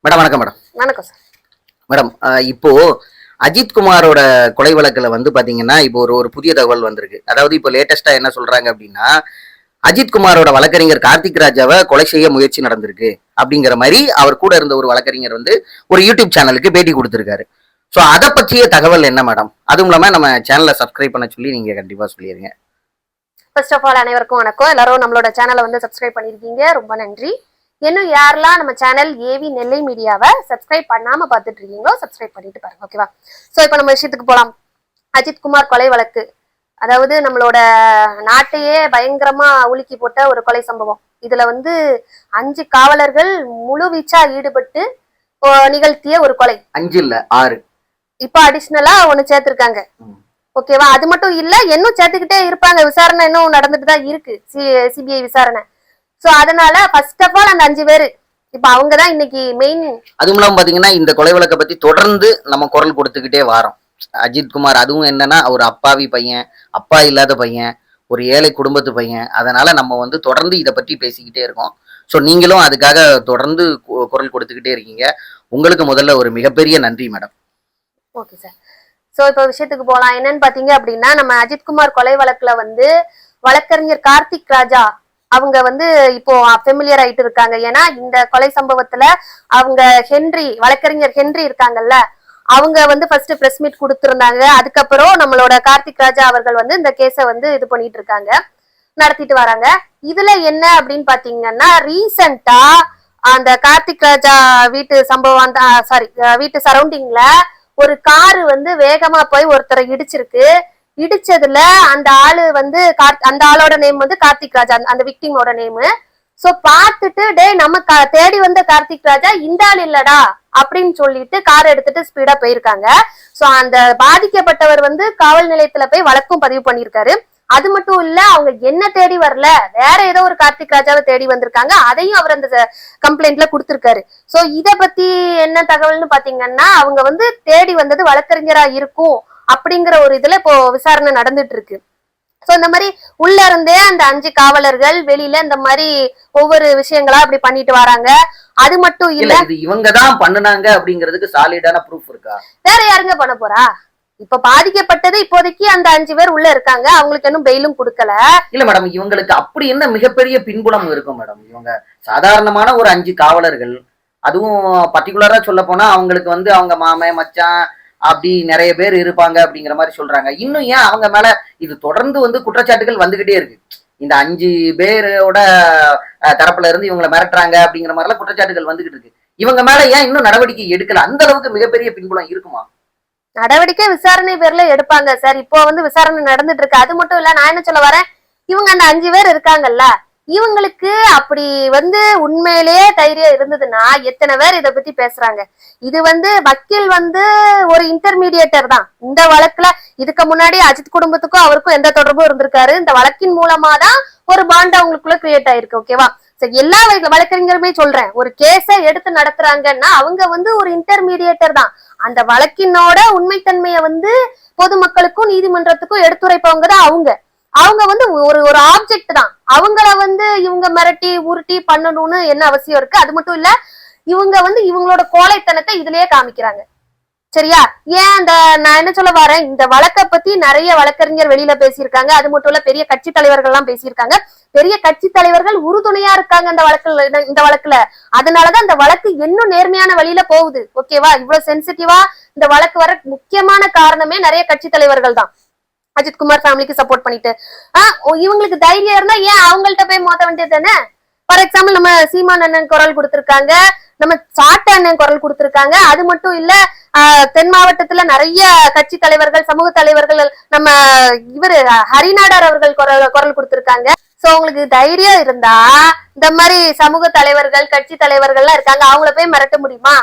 Madam வணக்கம் madam. வணக்கம் sir. Madam இப்போ அஜித் குமாரோட கொலை வழக்குல வந்து பாத்தீங்கன்னா இப்போ ஒரு புதிய தகவல் வந்திருக்கு. அதாவது இப்போ லேட்டஸ்டா என்ன சொல்றாங்க அப்படின்னா, அஜித் குமாரோட வழக்கறிஞர் கார்த்திக் ராஜாவை கொலை செய்ய முயற்சி நடந்திருக்கு அப்படிங்கிற மாதிரி அவர் கூட இருந்த ஒரு வழக்கறிஞர் வந்து ஒரு யூடியூப் சேனலுக்கு பேட்டி கொடுத்திருக்காரு. ஸோ அதை பற்றிய தகவல் என்ன மேடம்? அதுவும் இல்லாம நம்ம சேனலை சப்ஸ்கிரைப் பண்ண சொல்லி நீங்க கண்டிப்பா சொல்லிடுங்க. ஃபர்ஸ்ட் ஆஃப் ஆல் அனைவருக்கும் வணக்கம். எல்லாரும் நம்மளோட சேனலை வந்து சப்ஸ்கிரைப் பண்ணிருக்கீங்க, ரொம்ப நன்றி. இன்னும் யாரெல்லாம் நம்ம சேனல் ஏவி நெல்லை மீடியாவை சப்ஸ்கிரைப் பண்ணாம பார்த்துட்டு இருக்கீங்களோ சப்ஸ்கிரைப் பண்ணிட்டு பாருங்க, ஓகேவா? ஸோ இப்போ நம்ம விஷயத்துக்கு போலாம். அஜித் குமார் கொலை வழக்கு, அதாவது நம்மளோட நாட்டையே பயங்கரமா உலுக்கி போட்ட ஒரு கொலை சம்பவம். இதுல வந்து 5 காவலர்கள் முழு வீச்சா ஈடுபட்டு நிகழ்த்திய ஒரு கொலை. 5 இல்ல 6. இப்போ அடிஷ்னலா ஒண்ணு சேர்த்திருக்காங்க, ஓகேவா? அது மட்டும் இல்ல, இன்னும் சேர்த்துக்கிட்டே இருப்பாங்க. விசாரணை இன்னும் நடந்துட்டு தான் இருக்கு, சிபிஐ விசாரணை. சோ அதனால ஃபர்ஸ்ட் ஆஃப் ஆல் அந்த 5 பேரு இப்ப அவங்கதான் இன்னைக்கு மெயின். அதுவும் இல்லாம பாத்தீங்கன்னா இந்த கொலை வழக்கை பத்தி தொடர்ந்து நம்ம குரல் கொடுத்துக்கிட்டே வரோம். அஜித் குமார் அதுவும் என்னன்னா ஒரு அப்பாவி பையன், அப்பா இல்லாத பையன், ஒரு ஏழை குடும்பத்து பையன். அதனால நம்ம வந்து தொடர்ந்து இதை பற்றி பேசிக்கிட்டே இருக்கோம். ஸோ நீங்களும் அதுக்காக தொடர்ந்து குரல் கொடுத்துக்கிட்டே இருக்கீங்க. உங்களுக்கு முதல்ல ஒரு மிகப்பெரிய நன்றி மேடம். Okay sir. ஸோ இப்போ விஷயத்துக்கு போகலாம். என்னன்னு பாத்தீங்க அப்படின்னா, நம்ம அஜித் குமார் கொலை வழக்குல வந்து வழக்கறிஞர் கார்த்திக் ராஜா அவங்க வந்து இப்போ ஃபெமிலியர் ஆயிட்டு இருக்காங்க. ஏன்னா இந்த கொலை சம்பவத்துல அவங்க வழக்கறிஞர் ஹென்றி இருக்காங்கல்ல, அவங்க வந்து ஃபர்ஸ்ட் பிரஸ் மீட் கொடுத்திருந்தாங்க. அதுக்கப்புறம் நம்மளோட கார்த்திக் ராஜா அவர்கள் வந்து இந்த கேஸை வந்து இது பண்ணிட்டு இருக்காங்க, நடத்திட்டு வராங்க. இதுல என்ன அப்படின்னு பாத்தீங்கன்னா, ரீசெண்டா அந்த கார்த்திக் ராஜா வீட்டு சம்பவம், வீட்டு சரௌண்டிங்ல ஒரு காரு வந்து வேகமா போய் ஒருத்தரை இடிச்சிருக்கு. இடிச்சதுல அந்த ஆளு வந்து அந்த ஆளோட நேம் வந்து கார்த்திக் ராஜா, அந்த விக்டிமோட நேமு. சோ பாத்துட்டு, டே நம்ம தேடி வந்த கார்த்திக் ராஜா இந்த ஆள் இல்லடா அப்படின்னு சொல்லிட்டு கார் எடுத்துட்டு ஸ்பீடா போயிருக்காங்க. சோ அந்த பாதிக்கப்பட்டவர் வந்து காவல் நிலையத்துல போய் வழக்கும் பதிவு பண்ணிருக்காரு. அது மட்டும் இல்ல, அவங்க என்ன தேடி வரல, வேற ஏதோ ஒரு கார்த்திக் ராஜாவை தேடி வந்திருக்காங்க. அதையும் அவர் அந்த கம்ப்ளைண்ட்ல கொடுத்திருக்காரு. சோ இத பத்தி என்ன தகவல்னு பாத்தீங்கன்னா, அவங்க வந்து தேடி வந்தது வழக்கறிஞரா இருக்கும் அப்படிங்கிற ஒரு இதுல இப்போ விசாரணை நடந்துட்டு இருக்கு. சோ இந்த மாதிரி உள்ள இருந்தே அந்த 5 காவலர்கள் வெளியில இந்த மாதிரி ஒவ்வொரு விஷயங்களா அப்படி பண்ணிட்டு வராங்க. அது மட்டும் இல்ல, இவங்கதான் பண்ணுனாங்க அப்படிங்கிறதுக்கு சாலிடான ப்ரூஃப் இருக்கா? வேற யாருங்க பண்ண போறா? இப்ப பாதிக்கப்பட்டது இப்போதைக்கு அந்த 5 பேர் உள்ள இருக்காங்க. அவங்களுக்கு இன்னும் பெயிலும் கொடுக்கல. இல்ல மேடம், இவங்களுக்கு அப்படி என்ன மிகப்பெரிய பின்புலம் இருக்கும் மேடம்? இவங்க சாதாரணமான ஒரு 5 காவலர்கள், அதுவும் பர்டிகுலரா சொல்ல போனா அவங்களுக்கு வந்து அவங்க மாமன் மச்சான் அப்படி நிறைய பேர் இருப்பாங்க அப்படிங்கிற மாதிரி சொல்றாங்க. இன்னும் ஏன் அவங்க மேல இது தொடர்ந்து வந்து குற்றச்சாட்டுகள் வந்துகிட்டே இருக்கு? இந்த 5 பேரோட தரப்புல இருந்து இவங்களை மிரட்டுறாங்க அப்படிங்கிற மாதிரி எல்லாம் குற்றச்சாட்டுகள் வந்துகிட்டு இருக்கு. இவங்க மேல ஏன் இன்னும் நடவடிக்கை எடுக்கல? அந்த அளவுக்கு மிகப்பெரிய பின்புலம் இருக்குமா? நடவடிக்கை விசாரணை பேர்ல எடுப்பாங்க சார். இப்போ வந்து விசாரணை நடந்துட்டு இருக்கு. அது மட்டும் இல்ல, நான் என்ன சொல்ல வரேன், இவங்க அந்த 5 பேர் இருக்காங்கல்ல, இவங்களுக்கு அப்படி வந்து உண்மையிலேயே தைரியம் இருந்ததுன்னா எத்தனை பேர் இதை பத்தி பேசுறாங்க? இது வந்து வக்கீல் வந்து ஒரு இன்டர்மீடியேட்டர் தான் இந்த வழக்குல. இதுக்கு முன்னாடி அஜித் குடும்பத்துக்கும் அவருக்கும் எந்த தொடர்பும் இருந்திருக்காரு. இந்த வழக்கின் மூலமா தான் ஒரு பாண்ட் அவங்களுக்குள்ள கிரியேட் ஆயிருக்கு, ஓகேவா? எல்லா வழக்கறிஞருமே சொல்றேன், ஒரு கேஸ எடுத்து நடத்துறாங்கன்னா அவங்க வந்து ஒரு இன்டர்மீடியேட்டர் தான். அந்த வழக்கினோட உண்மைத்தன்மையை வந்து பொதுமக்களுக்கும் நீதிமன்றத்துக்கும் எடுத்துரைப்பவங்க தான் அவங்க. அவங்க வந்து ஒரு ஆப்ஜெக்ட் தான். அவங்கள வந்து இவங்க மிரட்டி உருட்டி பண்ணணும்னு என்ன அவசியம் இருக்கு? அது மட்டும் இல்ல, இவங்க வந்து இவங்களோட கோழைத்தனத்தை இதுலயே காமிக்கிறாங்க, சரியா? ஏன் நான் என்ன சொல்ல வரேன், இந்த வழக்கை பத்தி நிறைய வழக்கறிஞர் வெளியில பேசியிருக்காங்க. அது மட்டும் இல்ல, பெரிய கட்சி தலைவர்கள் எல்லாம் பேசியிருக்காங்க. பெரிய கட்சி தலைவர்கள் உறுதுணையா இருக்காங்க இந்த வழக்குல. அதனாலதான் இந்த வழக்கு இன்னும் நேர்மையான வழியில போகுது, ஓகேவா? இவ்வளவு சென்சிட்டிவா இந்த வழக்கு வர முக்கியமான காரணமே நிறைய கட்சி தலைவர்கள் தான், அஜித் குமார் ஃபேமிலிக்கு சப்போர்ட் பண்ணிட்டு. இவங்களுக்கு தைரியம் இருந்தா ஏன் அவங்கள்ட்ட போய் மோத வேண்டியது தானே? ஃபார் எக்ஸாம்பிள், நம்ம சீமான் அண்ணன் குரல் கொடுத்திருக்காங்க, நம்ம சாட்ட அண்ணன் குரல் கொடுத்திருக்காங்க. அது மட்டும் இல்ல, தென் மாவட்டத்துல நிறைய கட்சி தலைவர்கள், சமூக தலைவர்கள், நம்ம இவரு ஹரிநாடர் அவர்கள் குரல் கொடுத்திருக்காங்க. சோ உங்களுக்கு தைரியம் இருந்தா இந்த மாதிரி சமூக தலைவர்கள், கட்சி தலைவர்கள்லாம் இருக்காங்க, அவங்கள போய் மிரட்ட முடியுமா?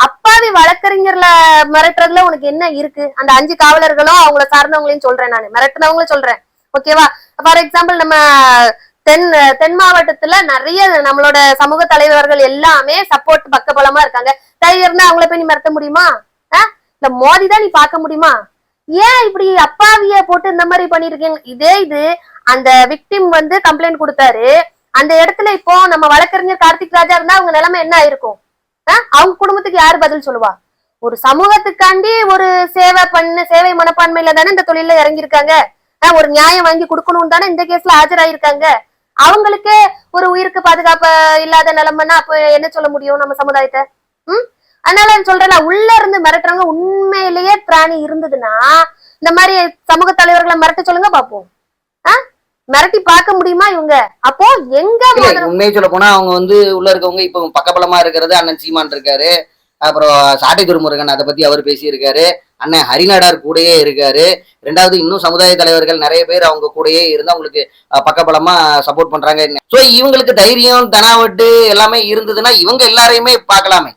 அப்பாவி வழக்கறிஞர்ல மிரட்டுறதுல உனக்கு என்ன இருக்கு? அந்த 5 காவலர்களும் அவங்கள சார்ந்தவங்களையும் சொல்றேன், நான் மிரட்டினவங்களும் சொல்றேன், ஓகேவா? ஃபார் எக்ஸாம்பிள், நம்ம தென் மாவட்டத்துல நிறைய நம்மளோட சமூக தலைவர்கள் எல்லாமே சப்போர்ட் பக்கபலமா இருக்காங்க. தைரியம் இருந்தா அவங்கள போய் நீ மிரட்ட முடியுமா? இந்த மோதிதான் நீ பார்க்க முடியுமா? ஏன் இப்படி அப்பாவிய போட்டு இந்த மாதிரி பண்ணிருக்கீங்க? இது அந்த விக்டிம் வந்து கம்ப்ளைண்ட் கொடுத்தாரு. அந்த இடத்துல இப்போ நம்ம வழக்கறிஞர் கார்த்திக் ராஜா இருந்தா அவங்க நிலைமை என்ன ஆயிருக்கும்? அவங்க குடும்பத்துக்கு யாரு பதில் சொல்லுவா? ஒரு சமூகத்துக்காண்டி ஒரு சேவை மனப்பான்மையில தானே இந்த தொழில இறங்கியிருக்காங்க. ஒரு நியாயம் வாங்கி கொடுக்கணும் தானே இந்த கேஸ்ல ஆஜராயிருக்காங்க. அவங்களுக்கே ஒரு உயிருக்கு பாதுகாப்பு இல்லாத நிலைமைன்னா அப்ப என்ன சொல்ல முடியும் நம்ம சமுதாயத்தை? அதனால சொல்றேன், உள்ள இருந்து மிரட்டுறவங்க உண்மையிலேயே பிராணி இருந்ததுன்னா இந்த மாதிரி சமூக தலைவர்களை மிரட்ட சொல்லுங்க பாப்போம். மிரட்டி பார்க்க முடியுமா இவங்க? அப்போ எங்க உண்மையை சொல்ல போனா அவங்க உள்ள இருக்கவங்க இப்ப பக்கபலமா இருக்கிறது அண்ணன் சீமான் இருக்காரு, அப்புறம் சாட்டை துருமுருகன் அதை பத்தி அவர் பேசியிருக்காரு, அண்ணன் ஹரிநாடார் கூடயே இருக்காரு. ரெண்டாவது இன்னும் சமுதாய தலைவர்கள் நிறைய பேர் அவங்க கூடயே இருந்து அவங்களுக்கு பக்கபலமா சப்போர்ட் பண்றாங்க. சோ இவங்களுக்கு தைரியம் தனாவட்டு எல்லாமே இருந்ததுன்னா இவங்க எல்லாரையுமே பார்க்கலாமே.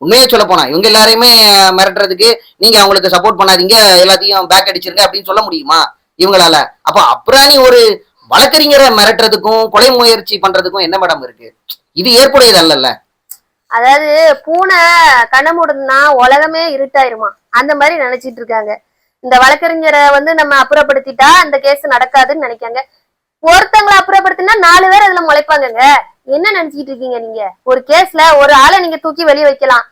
உண்மையே சொல்ல போனா இவங்க எல்லாரையுமே மிரட்டுறதுக்கு நீங்க அவங்களுக்கு சப்போர்ட் பண்ணாதீங்க, எல்லாத்தையும் பேக் அடிச்சிருங்க அப்படின்னு சொல்ல முடியுமா இவங்களால? அப்ப அப்புறாணி ஒரு வழக்கறிஞரை மிரட்டுறதுக்கும் கொலை முயற்சி பண்றதுக்கும் என்ன மேடம் இருக்கு? இது ஏற்புடையது அல்லல்ல. அதாவது பூனை கண்ண மூடுனா உலகமே இருட்டாயிருமா, அந்த மாதிரி நினைச்சிட்டு இருக்காங்க. இந்த வழக்கறிஞரை நம்ம அப்புறப்படுத்திட்டா இந்த கேஸ் நடக்காதுன்னு நினைக்காங்க. ஒருத்தங்களை அப்புறப்படுத்தினா 4 பேர் அதுல முளைப்பாங்கங்க. என்ன நினைச்சிட்டு இருக்கீங்க நீங்க? ஒரு கேஸ்ல ஒரு ஆளை நீங்க தூக்கி வெளியே வைக்கலாம்,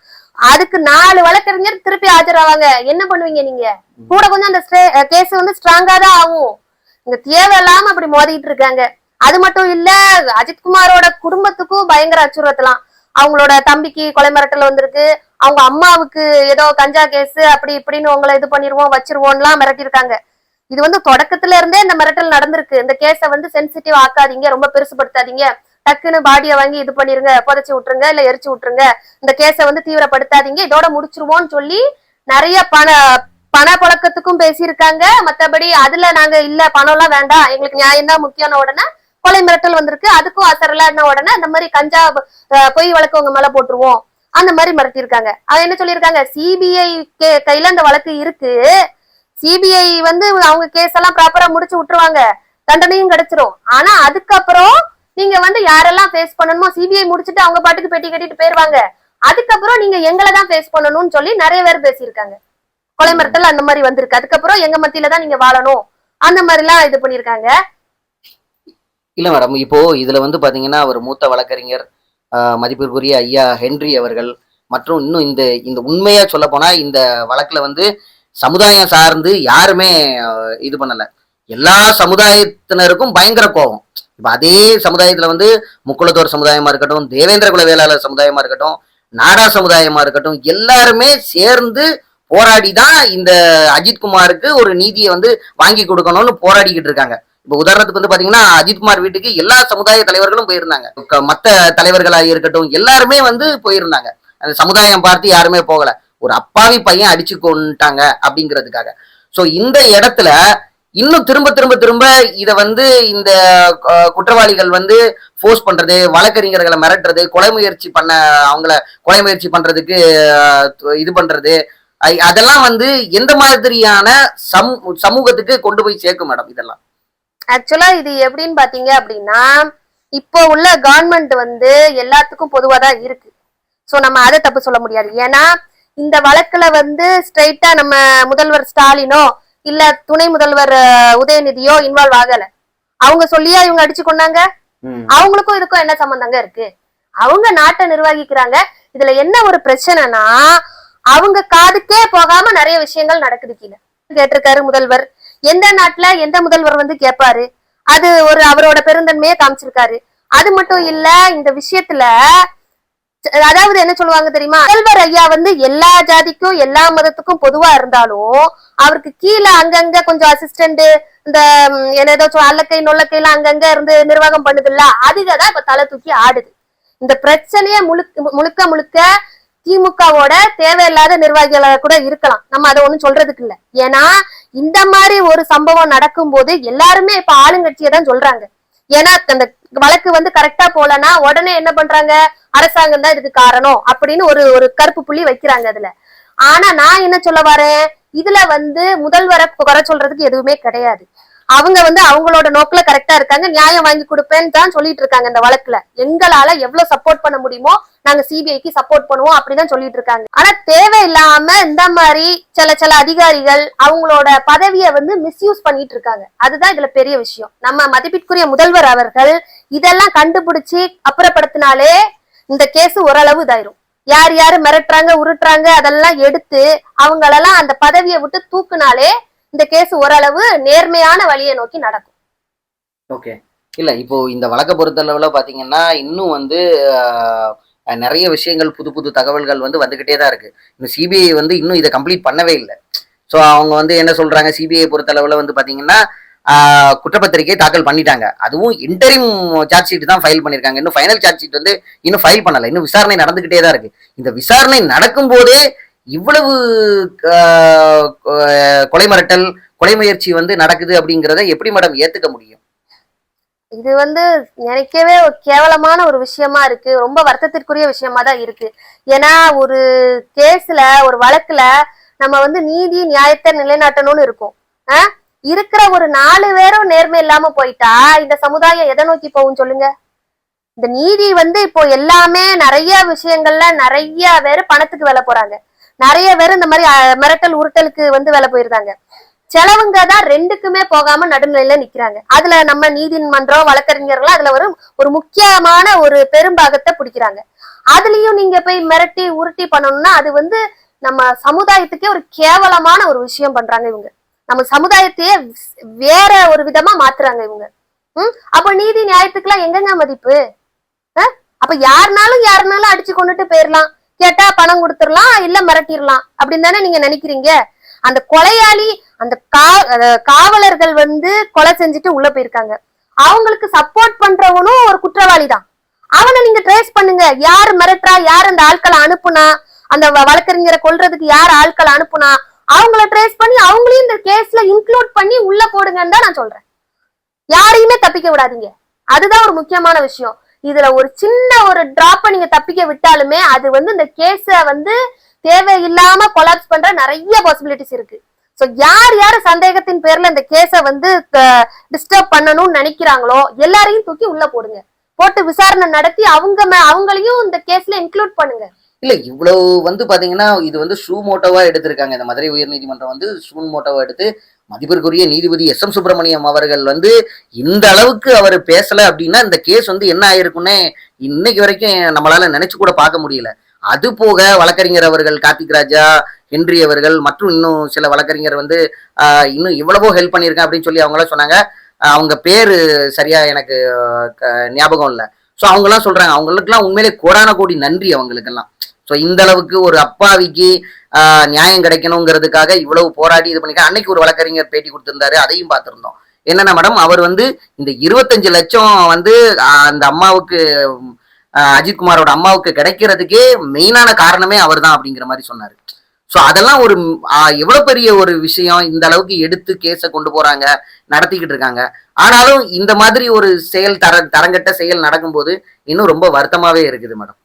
அதுக்கு 4 வழக்கறிஞர் திருப்பி ஆஜராவாங்க. என்ன பண்ணுவீங்க நீங்க? கூட கொஞ்சம் அந்த கேஸ் ஸ்ட்ராங்கா தான் ஆகும். இங்க தேவையில்லாம அப்படி மோதிட்டு இருக்காங்க. அது மட்டும் இல்ல, அஜித்குமாரோட குடும்பத்துக்கும் பயங்கர அச்சுறுத்தலாம். அவங்களோட தம்பிக்கு கொலை மிரட்டல் வந்திருக்கு, அவங்க அம்மாவுக்கு ஏதோ கஞ்சா கேஸ் அப்படி இப்படின்னு உங்களை இது பண்ணிருவோம் வச்சிருவோம்லாம் மிரட்டிருக்காங்க. இது தொடக்கத்துல இருந்தே இந்த மிரட்டல் நடந்திருக்கு. இந்த கேஸை சென்சிட்டிவ் ஆக்காதீங்க, ரொம்ப பெருசுபடுத்தாதீங்க, டக்குன்னு பாடியை வாங்கி இது பண்ணிருங்க, புதைச்சு விட்டுருங்க, இல்ல எரிச்சு விட்டுருங்க, இந்த கேஸை தீவிரப்படுத்தாதீங்க, இதோட முடிச்சிருவோம்னு சொல்லி நிறைய பண புழக்கத்துக்கும் பேசியிருக்காங்க. மத்தபடி அதுல நாங்க இல்ல பணம் எல்லாம் வேண்டாம், எங்களுக்கு நியாயம் தான் முக்கியமான உடனே கொலை மிரட்டல் வந்திருக்கு, அதுக்கும் அசரலான உடனே இந்த மாதிரி கஞ்சா பொய் வழக்கு உங்க மேல போட்டுருவோம் அந்த மாதிரி மிரட்டிருக்காங்க. அவன் என்ன சொல்லியிருக்காங்க, சிபிஐ கையில அந்த வழக்கு இருக்கு, சிபிஐ அவங்க கேஸ் எல்லாம் ப்ராப்பரா முடிச்சு விட்டுருவாங்க, தண்டனையும் கிடைச்சிரும். ஆனா அதுக்கப்புறம் நீங்க யாரெல்லாம் ஃபேஸ் பண்ணணுமோ சிபிஐ முடிச்சுட்டு அவங்க பாட்டுக்கு பெட்டி கட்டிட்டு போயிருவாங்க, அதுக்கப்புறம் நீங்க எங்களை தான் ஃபேஸ் பண்ணணும்னு சொல்லி நிறைய பேர் பேசியிருக்காங்க. கொலை மிரட்டல் அந்த மாதிரி வந்திருக்கு, அதுக்கப்புறம் எங்க மத்தியில தான் நீங்க வாழணும் அந்த மாதிரி எல்லாம் இது பண்ணிருக்காங்க. இல்ல மேடம், இப்போ இதுல பாத்தீங்கன்னா ஒரு மூத்த வழக்கறிஞர் மதிப்பிற்குரிய ஐயா ஹென்றி அவர்கள் மற்றும் இன்னும் இந்த உண்மையா சொல்ல போனா இந்த வழக்குல சமுதாயம் சார்ந்து யாருமே இது பண்ணல. எல்லா சமுதாயத்தினருக்கும் பயங்கர கோபம். இப்ப அதே சமுதாயத்துல முக்குளத்தோர் சமுதாயமா இருக்கட்டும், தேவேந்திர குல வேளாளர் சமுதாயமா இருக்கட்டும், நாடா சமுதாயமா இருக்கட்டும், எல்லாருமே சேர்ந்து போராடிதான் இந்த அஜித்குமாருக்கு ஒரு நீதியை வாங்கி கொடுக்கணும்னு போராடிக்கிட்டு இருக்காங்க. இப்ப உதாரணத்துக்கு பாத்தீங்கன்னா அஜித்குமார் வீட்டுக்கு எல்லா சமுதாய தலைவர்களும் போயிருந்தாங்க, மத்த தலைவர்களாக இருக்கட்டும் எல்லாருமே போயிருந்தாங்க. அந்த சமுதாயம் பார்த்து யாருமே போகல, ஒரு அப்பாவி பையன் அடிச்சு கொண்டுட்டாங்க அப்படிங்கிறதுக்காக. சோ இந்த இடத்துல இன்னும் திரும்ப திரும்ப திரும்ப இத இந்த குற்றவாளிகள் போர்ஸ் பண்றது, வழக்கறிஞர்களை மிரட்டுறது, கொலை முயற்சி பண்றதுக்கு இது பண்றது, அதெல்லாம் எந்த மாதிரியான சமூகத்துக்கு கொண்டு போய் சேர்க்கும் மேடம்? இதெல்லாம் ஆக்சுவலா இது எப்படின்னு பாத்தீங்க அப்படின்னா, இப்போ உள்ள கவர்மெண்ட் எல்லாத்துக்கும் பொதுவாதான் இருக்கு. சோ நம்ம அதை தப்பு சொல்ல முடியாது. ஏன்னா இந்த வழக்குல ஸ்ட்ரைட்டா நம்ம முதல்வர் ஸ்டாலினோ இல்ல துணை முதல்வர் உதயநிதியோ இன்வால்வ் ஆகல. அவங்க சொல்லியா இவங்க அடிச்சு கொண்டாங்க? அவங்களுக்கும் இதுக்கும் என்ன சம்பந்தங்க இருக்கு? அவங்க நாட்டை நிர்வகிக்கிறாங்க. இதுல என்ன ஒரு பிரச்சனைனா, அவங்க காதுக்கே போகாம நிறைய விஷயங்கள் நடக்குது. கீழே கேட்டிருக்காரு முதல்வர், எந்த நாட்டுல எந்த முதல்வர் கேட்பாரு? அது ஒரு அவரோட பெருந்தன்மையை காமிச்சிருக்காரு. அது மட்டும் இல்ல, இந்த விஷயத்துல அதாவது என்ன சொல்லுவாங்க தெரியுமா, முதல்வர் ஐயா எல்லா ஜாதிக்கும் எல்லா மதத்துக்கும் பொதுவா இருந்தாலும் அவருக்கு கீழே அங்கங்க கொஞ்சம் அசிஸ்டன்ட் இந்த ஏதோ அல்லக்கை நொல்லக்கைலாம் அங்கங்க இருந்து நிர்வாகம் பண்ணுது இல்ல, அதுதான் இப்ப தலை தூக்கி ஆடுது. இந்த பிரச்சனைய முழுக்க முழுக்க திமுகவோட தேவையில்லாத நிர்வாகிகளாக கூட இருக்கலாம், நம்ம அதை ஒண்ணும் சொல்றதுக்கு இல்ல. ஏன்னா இந்த மாதிரி ஒரு சம்பவம் நடக்கும் போது எல்லாருமே இப்ப ஆளுங்கட்சியை தான் சொல்றாங்க. ஏன்னா அந்த வழக்கு கரெக்டா போலனா உடனே என்ன பண்றாங்க, அரசாங்கம் தான் இதுக்கு காரணம் அப்படின்னு ஒரு கருப்பு புள்ளி வைக்கிறாங்க அதுல. ஆனா நான் என்ன சொல்ல வரேன், இதுல முதல்வரை குறை சொல்றதுக்கு எதுவுமே கிடையாது. அவங்க அவங்களோட நோக்குல கரெக்டா இருக்காங்க, நியாயம் வாங்கி கொடுப்பேன்னு தான் சொல்லிட்டு இருக்காங்க. இந்த வழக்குல எங்களால எவ்வளவு சப்போர்ட் பண்ண முடியுமோ நாங்க சிபிஐக்கு சப்போர்ட் பண்ணுவோம் அப்படிதான் சொல்லிட்டு இருக்காங்க. ஆனா தேவையில்லாம இந்த மாதிரி சில அதிகாரிகள் அவங்களோட பதவியை மிஸ்யூஸ் பண்ணிட்டு இருக்காங்க. அதுதான் இதுல பெரிய விஷயம். நம்ம மதிப்பிற்குரிய முதல்வர் அவர்கள் இதெல்லாம் கண்டுபிடிச்சு அப்புறப்படுத்தினாலே இந்த கேஸ் ஓரளவு இதாயிரும். யார் யாரு மிரட்டுறாங்க உருட்டுறாங்க அதெல்லாம் எடுத்து அவங்களெல்லாம் அந்த பதவியை விட்டு தூக்குனாலே இந்த கேஸ் ஓரளவு நேர்மையான வழியை நோக்கி நடக்கும். ஓகே. இல்ல இப்போ இந்த வழக்கை பொறுத்தளவுல பாத்தீங்கன்னா இன்னும் வந்து நிறைய விஷயங்கள் புது புது தகவல்கள் வந்து வந்துகிட்டே தான் இருக்கு. இன்னும் சிபிஐ வந்து இன்னும் இதை கம்ப்ளீட் பண்ணவே இல்லை. ஸோ அவங்க வந்து என்ன சொல்றாங்க, சிபிஐ பொறுத்தளவுல வந்து பாத்தீங்கன்னா குற்றப்பத்திரிகை தாக்கல் பண்ணிட்டாங்க. அதுவும் இன்டரிம் சார்ஜ் ஷீட் தான் ஃபைல் பண்ணிருக்காங்க. இன்னும் ஃபைனல் சார்ஜ் ஷீட் வந்து இன்னும் ஃபைல் பண்ணல. இன்னும் விசாரணை நடந்துகிட்டே தான் இருக்கு. இந்த விசாரணை நடக்கும் போதே இவ்வளவு கொலை மிரட்டல், கொலை முயற்சி வந்து நடக்குது அப்படிங்கிறத எப்படி மேடம் ஏத்துக்க முடியும்? இது வந்து நினைக்கவே ஒரு கேவலமான ஒரு விஷயமா இருக்கு. ரொம்ப வருத்தத்திற்குரிய விஷயமா தான் இருக்கு. ஏன்னா ஒரு கேஸ்ல ஒரு வழக்குல நம்ம வந்து நீதி நியாயத்தை நிலைநாட்டணும்னு இருக்கும். இருக்கிற ஒரு 4 பேரும் நேர்மை இல்லாம போயிட்டா இந்த சமுதாயம் எதை நோக்கி போகும் சொல்லுங்க? இந்த நீதி வந்து இப்போ எல்லாமே நிறைய விஷயங்கள்ல நிறைய பேர் பணத்துக்கு வேலை போறாங்க. நிறைய பேர் இந்த மாதிரி மிரட்டல் உருட்டலுக்கு வந்து வேலை போயிருந்தாங்க. செலவுங்க தான் ரெண்டுக்குமே போகாம நடுநிலையில நிக்கிறாங்க. அதுல நம்ம நீதிமன்றம் வழக்கறிஞர்கள் அதுல ஒரு முக்கியமான ஒரு பெரும்பாகத்தை பிடிக்கிறாங்க. அதுலயும் நீங்க போய் மிரட்டி உருட்டி பண்ணணும்னா அது வந்து நம்ம சமுதாயத்துக்கே ஒரு கேவலமான ஒரு விஷயம் பண்றாங்க இவங்க. நம்ம சமுதாயத்தையே வேற ஒரு விதமா மாத்துறாங்க இவங்க. அப்ப நீதி நியாயத்துக்குலாம் எங்கங்க மதிப்பு? அப்ப யாருனாலும் அடிச்சு கொண்டுட்டு போயிடலாம், கேட்டா பணம் கொடுத்துடலாம், இல்ல மிரட்டிடலாம் அப்படின்னு தானே நீங்க நினைக்கிறீங்க? அந்த கொலையாளி அந்த காவலர்கள் வந்து கொலை செஞ்சுட்டு உள்ள போயிருக்காங்க. அவங்களுக்கு சப்போர்ட் பண்றவனும் ஒரு குற்றவாளி தான். அவனை நீங்க ட்ரேஸ் பண்ணுங்க. யாரு மிரட்டுறா, யார் அந்த ஆட்களை அனுப்புனா, அந்த வழக்கறிஞரை கொல்றதுக்கு யார் ஆட்களை அனுப்புனா அவங்கள ட்ரேஸ் பண்ணி அவங்களையும் இந்த கேஸ்ல இன்க்ளூட் பண்ணி உள்ள போடுங்கன்னு தான் நான் சொல்றேன். யாரையுமே தப்பிக்க விடாதீங்க. அதுதான் ஒரு முக்கியமான விஷயம். இதுல ஒரு சின்ன ஒரு டிராப்பை நீங்க தப்பிக்க விட்டாலுமே அது வந்து இந்த கேஸ வந்து தேவையில்லாம கொலாப்ஸ் பண்ற நிறைய பாசிபிலிட்டிஸ் இருக்கு. சோ யார் சந்தேகத்தின் பேர்ல இந்த கேஸ வந்து டிஸ்டர்ப் பண்ணணும்னு நினைக்கிறாங்களோ எல்லாரையும் தூக்கி உள்ள போடுங்க. போட்டு விசாரணை நடத்தி அவங்களையும் இந்த கேஸ்ல இன்க்ளூட் பண்ணுங்க. இல்ல இவ்வளவு வந்து பாத்தீங்கன்னா இது வந்து ஷூ மோட்டோவா எடுத்திருக்காங்க. இந்த மதுரை உயர்நீதிமன்றம் வந்து ஷூ மோட்டோவா எடுத்து மதிப்பிற்குரிய நீதிபதி எஸ்.எம். சுப்பிரமணியம் அவர்கள் வந்து இந்த அளவுக்கு அவர் பேசல அப்படின்னா இந்த கேஸ் வந்து என்ன ஆயிருக்குன்னே இன்னைக்கு வரைக்கும் நம்மளால நினைச்சு கூட பார்க்க முடியல. அது போக வழக்கறிஞர் அவர்கள் கார்த்திக் ராஜா, ஹென்றி அவர்கள் மற்றும் இன்னும் சில வழக்கறிஞர் வந்து இன்னும் இவ்வளவோ ஹெல்ப் பண்ணியிருக்கேன் அப்படின்னு சொல்லி அவங்களாம் சொன்னாங்க. அவங்க பேரு சரியா எனக்கு ஞாபகம் இல்லை. ஸோ அவங்கெல்லாம் சொல்றாங்க, அவங்களுக்குலாம் உண்மையிலே கோடான கோடி நன்றி அவங்களுக்கெல்லாம். ஸோ இந்த அளவுக்கு ஒரு அப்பாவிக்கு நியாயம் கிடைக்கணுங்கிறதுக்காக இவ்வளவு போராடி இது பண்ணிக்க. அன்னைக்கு ஒரு வழக்கறிஞர் பேட்டி கொடுத்திருந்தாரு, அதையும் பார்த்திருந்தோம். என்னன்னா மேடம், அவர் வந்து இந்த 25 லட்சம் வந்து அந்த அம்மாவுக்கு அஜித்குமாரோட அம்மாவுக்கு கிடைக்கிறதுக்கே மெயினான காரணமே அவர் தான் அப்படிங்கிற மாதிரி சொன்னாரு. ஸோ அதெல்லாம் ஒரு எவ்வளவு பெரிய ஒரு விஷயம். இந்த அளவுக்கு எடுத்து கேஸை கொண்டு போறாங்க, நடத்திக்கிட்டு இருக்காங்க. ஆனாலும் இந்த மாதிரி ஒரு செயல் தரங்கட்ட செயல் நடக்கும்போது இன்னும் ரொம்ப வருத்தமாவே இருக்குது மேடம்.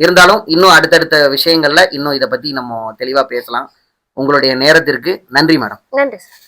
இருந்தாலும் இன்னும் அடுத்தடுத்த விஷயங்கள்ல இன்னும் இதை பத்தி நம்ம தெளிவா பேசலாம். உங்களுடைய நேரத்திற்கு நன்றி மேடம். நன்றி சார்.